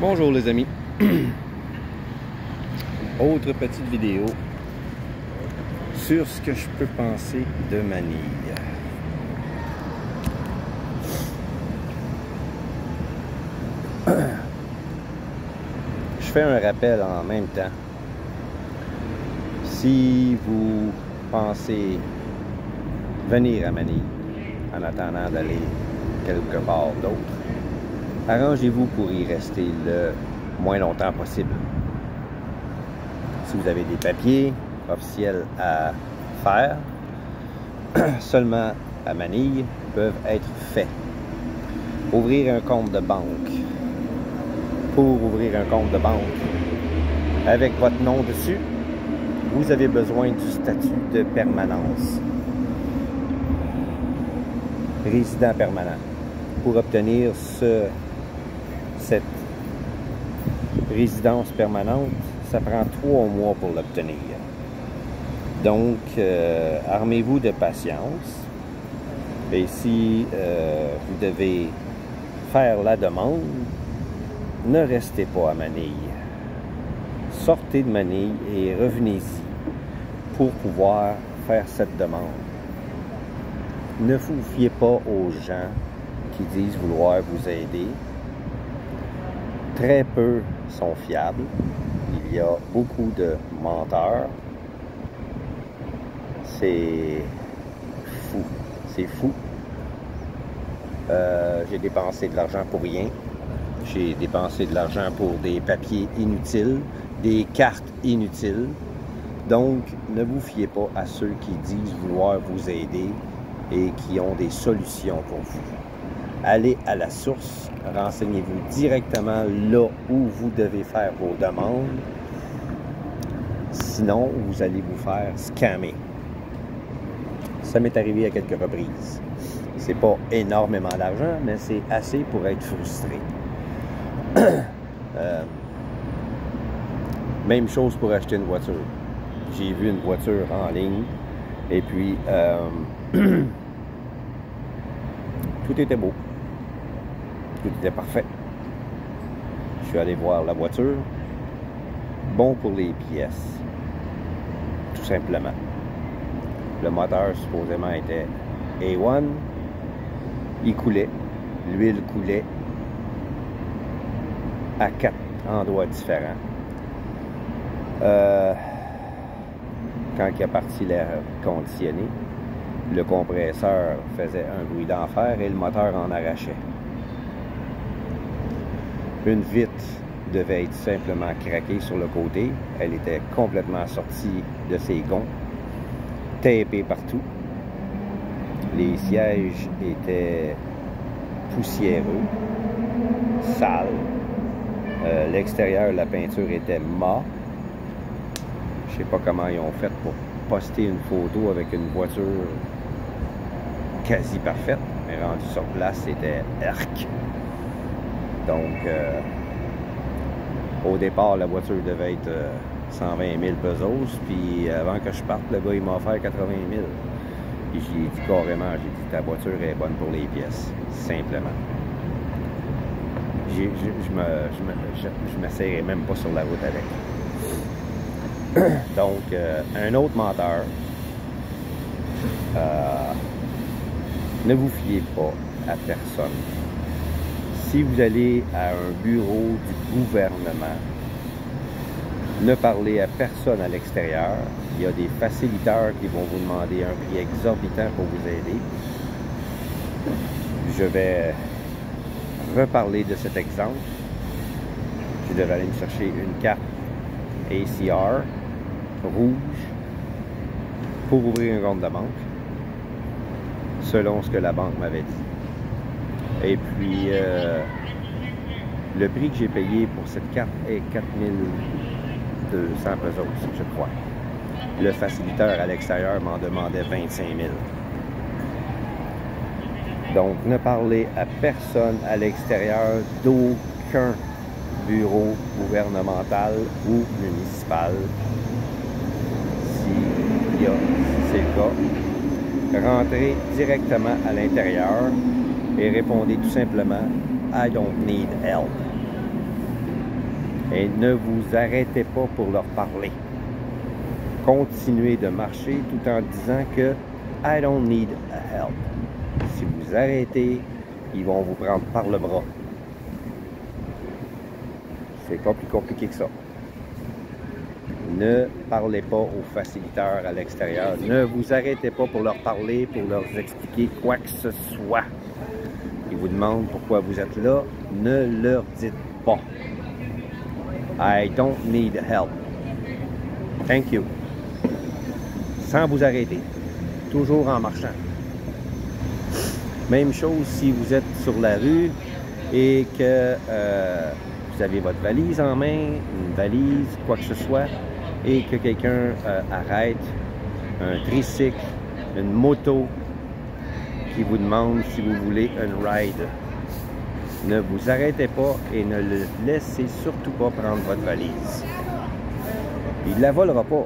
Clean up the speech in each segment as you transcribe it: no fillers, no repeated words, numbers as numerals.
Bonjour les amis. Autre petite vidéo sur ce que je peux penser de Manille. Je fais un rappel en même temps. Si vous pensez venir à Manille en attendant d'aller quelque part d'autre, arrangez-vous pour y rester le moins longtemps possible. Si vous avez des papiers officiels à faire, seulement à Manille, peuvent être faits. Ouvrir un compte de banque. Pour ouvrir un compte de banque avec votre nom dessus, vous avez besoin du statut de permanence. Résident permanent. Pour obtenir cette résidence permanente, ça prend 3 mois pour l'obtenir. Donc, armez-vous de patience. Et si vous devez faire la demande, ne restez pas à Manille. Sortez de Manille et revenez-y pour pouvoir faire cette demande. Ne vous fiez pas aux gens qui disent vouloir vous aider. Très peu sont fiables. Il y a beaucoup de menteurs. C'est fou. C'est fou. J'ai dépensé de l'argent pour rien. J'ai dépensé de l'argent pour des papiers inutiles, des cartes inutiles. Donc, ne vous fiez pas à ceux qui disent vouloir vous aider et qui ont des solutions pour vous. Allez à la source, renseignez-vous directement là où vous devez faire vos demandes. Sinon, vous allez vous faire scammer. Ça m'est arrivé à quelques reprises. C'est pas énormément d'argent, mais c'est assez pour être frustré. Même chose pour acheter une voiture. J'ai vu une voiture en ligne et puis tout était beau. Tout était parfait. Je suis allé voir la voiture. Bon pour les pièces. Tout simplement. Le moteur supposément était A1. Il coulait. L'huile coulait à 4 endroits différents. Quand il a parti l'air conditionné, le compresseur faisait un bruit d'enfer et le moteur en arrachait. Une vitre devait être simplement craquée sur le côté. Elle était complètement sortie de ses gonds, tapée partout. Les sièges étaient poussiéreux, sales. L'extérieur, la peinture était mat. Je sais pas comment ils ont fait pour poster une photo avec une voiture quasi parfaite, mais rendu sur place, c'était arc. Donc, au départ, la voiture devait être 120 000 pesos, puis avant que je parte, le gars, il m'a offert 80 000. Puis j'ai dit carrément, j'ai dit, ta voiture est bonne pour les pièces, simplement. Je m'asserais même pas sur la route avec. Donc, un autre menteur. Ne vous fiez pas à personne. Si vous allez à un bureau du gouvernement, ne parlez à personne à l'extérieur. Il y a des facilitateurs qui vont vous demander un prix exorbitant pour vous aider. Je vais reparler de cet exemple. Je devais aller me chercher une carte ACR rouge pour ouvrir un compte de banque, selon ce que la banque m'avait dit. Et puis, le prix que j'ai payé pour cette carte est 4200 pesos, je crois. Le facilitateur à l'extérieur m'en demandait 25 000. Donc, ne parlez à personne à l'extérieur d'aucun bureau gouvernemental ou municipal. Si c'est le cas, rentrez directement à l'intérieur et répondez tout simplement « I don't need help ». Et ne vous arrêtez pas pour leur parler. Continuez de marcher tout en disant que I don't need help. Si vous arrêtez, ils vont vous prendre par le bras. C'est pas plus compliqué que ça. Ne parlez pas aux facilitateurs à l'extérieur. Ne vous arrêtez pas pour leur parler, pour leur expliquer quoi que ce soit. Ils vous demandent pourquoi vous êtes là. Ne leur dites pas. I don't need help. Thank you. Sans vous arrêter. Toujours en marchant. Même chose si vous êtes sur la rue et que vous avez votre valise en main, une valise, quoi que ce soit, et que quelqu'un arrête, un tricycle, une moto, qui vous demande si vous voulez un ride. Ne vous arrêtez pas et ne le laissez surtout pas prendre votre valise. Il ne la volera pas,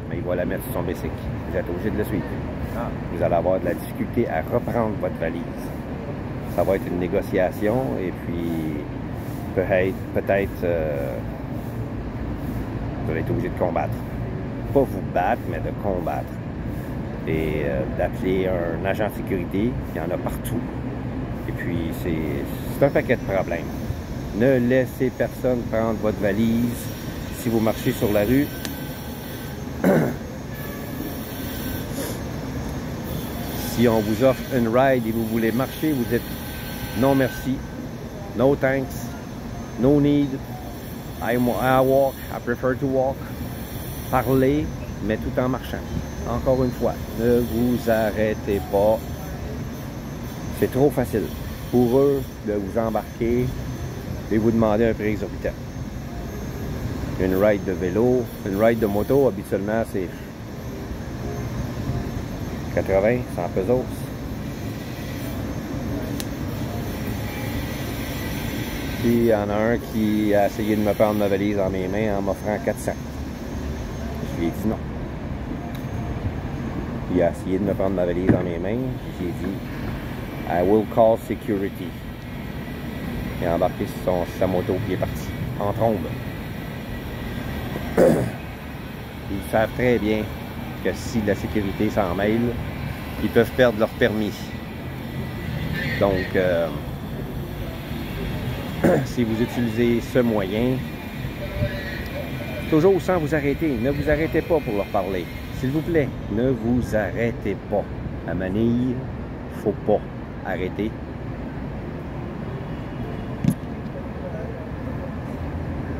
mais il va la mettre sur son bicycle. Vous êtes obligé de le suivre. Vous allez avoir de la difficulté à reprendre votre valise. Ça va être une négociation et puis peut-être vous allez être obligé de combattre. Pas vous battre, mais de combattre. Et d'appeler un agent de sécurité, il y en a partout. Et puis c'est un paquet de problèmes. Ne laissez personne prendre votre valise si vous marchez sur la rue. Si on vous offre une ride et vous voulez marcher, vous dites non merci, no thanks, no need, I walk, I prefer to walk. Parlez, mais tout en marchant. Encore une fois, ne vous arrêtez pas. C'est trop facile pour eux de vous embarquer et vous demander un prix exorbitant. Une ride de vélo, une ride de moto, habituellement, c'est 80, 100 pesos. Puis il y en a un qui a essayé de me prendre ma valise dans mes mains en m'offrant 400. Je lui ai dit non. Il a essayé de me prendre ma valise dans mes mains. J'ai dit I will call security. Il a embarqué sur sa moto et il est parti en trombe. Ils savent très bien que si la sécurité s'en mêle, ils peuvent perdre leur permis. Donc, si vous utilisez ce moyen, toujours sans vous arrêter, ne vous arrêtez pas pour leur parler. S'il vous plaît, ne vous arrêtez pas. À Manille, il ne faut pas arrêter.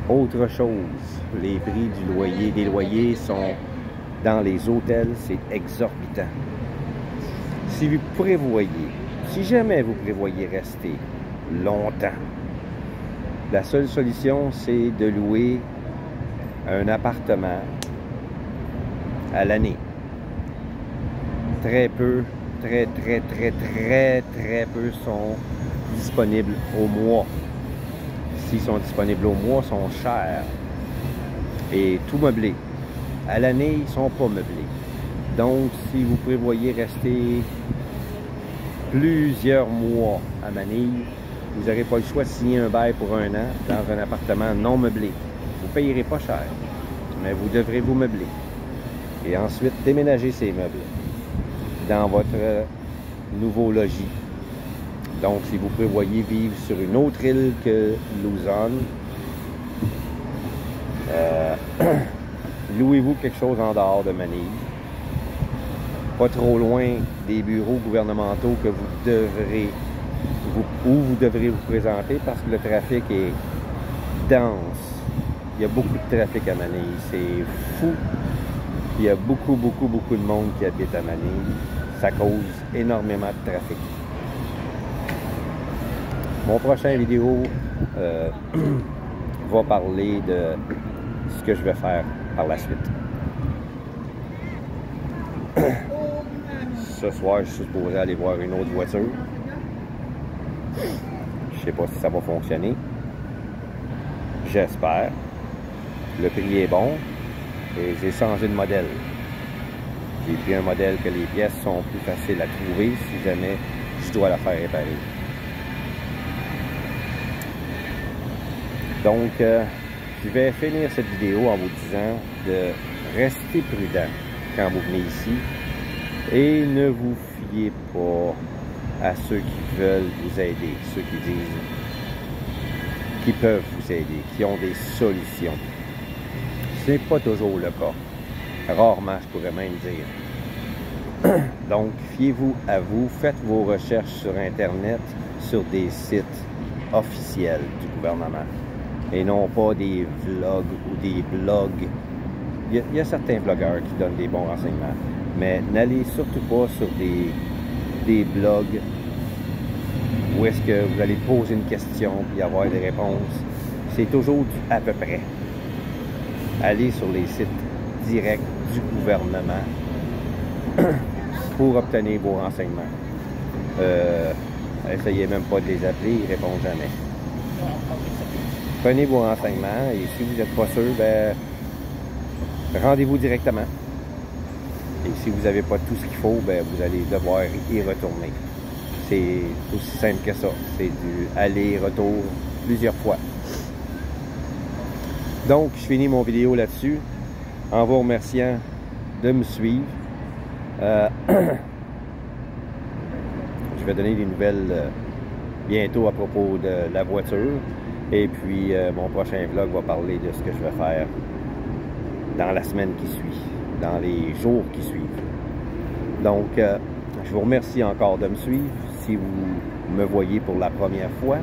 Autre chose, les prix du loyer, des loyers sont dans les hôtels, c'est exorbitant. Si vous prévoyez, si jamais vous prévoyez rester longtemps, la seule solution, c'est de louer un appartement à l'année. Très peu, très peu sont disponibles au mois. S'ils sont disponibles au mois, sont chers. Et tout meublé. À l'année, ils ne sont pas meublés. Donc, si vous prévoyez rester plusieurs mois à Manille, vous n'aurez pas le choix de signer un bail pour 1 an dans un appartement non meublé. Vous ne payerez pas cher, mais vous devrez vous meubler. Et ensuite, déménager ces meubles dans votre nouveau logis. Donc, si vous prévoyez vivre sur une autre île que Luzon, louez-vous quelque chose en dehors de Manille. Pas trop loin des bureaux gouvernementaux que vous devrez vous présenter parce que le trafic est dense. Il y a beaucoup de trafic à Manille. C'est fou. Il y a beaucoup de monde qui habite à Manille. Ça cause énormément de trafic. Mon prochain vidéo va parler de ce que je vais faire par la suite. Ce soir, je suis supposé aller voir une autre voiture. Je sais pas si ça va fonctionner. J'espère. Le prix est bon. Et j'ai changé de modèle. J'ai pris un modèle que les pièces sont plus faciles à trouver si jamais je dois la faire réparer. Donc, je vais finir cette vidéo en vous disant de rester prudent quand vous venez ici et ne vous fiez pas à ceux qui veulent vous aider, ceux qui disent qu'ils peuvent vous aider, qui ont des solutions. Ce n'est pas toujours le cas. Rarement, je pourrais même dire. Donc, fiez-vous à vous, faites vos recherches sur Internet, sur des sites officiels du gouvernement, et non pas des vlogs ou des blogs. Il y a certains blogueurs qui donnent des bons renseignements, mais n'allez surtout pas sur des blogs où est-ce que vous allez poser une question et avoir des réponses. C'est toujours du à peu près. Allez sur les sites directs du gouvernement pour obtenir vos renseignements. Essayez même pas de les appeler, ils ne répondent jamais. Prenez vos renseignements et si vous n'êtes pas sûr, ben, rendez-vous directement. Et si vous n'avez pas tout ce qu'il faut, ben, vous allez devoir y retourner. C'est aussi simple que ça. C'est du aller-retour plusieurs fois. Donc, je finis mon vidéo là-dessus en vous remerciant de me suivre. Je vais donner des nouvelles bientôt à propos de la voiture. Et puis, mon prochain vlog va parler de ce que je vais faire dans la semaine qui suit, dans les jours qui suivent. Donc, je vous remercie encore de me suivre. Si vous me voyez pour la première fois,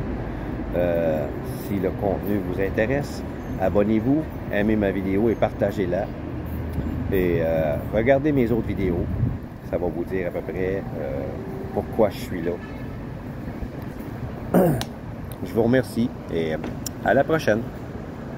si le contenu vous intéresse, abonnez-vous, aimez ma vidéo et partagez-la. Et regardez mes autres vidéos. Ça va vous dire à peu près pourquoi je suis là. Je vous remercie et à la prochaine.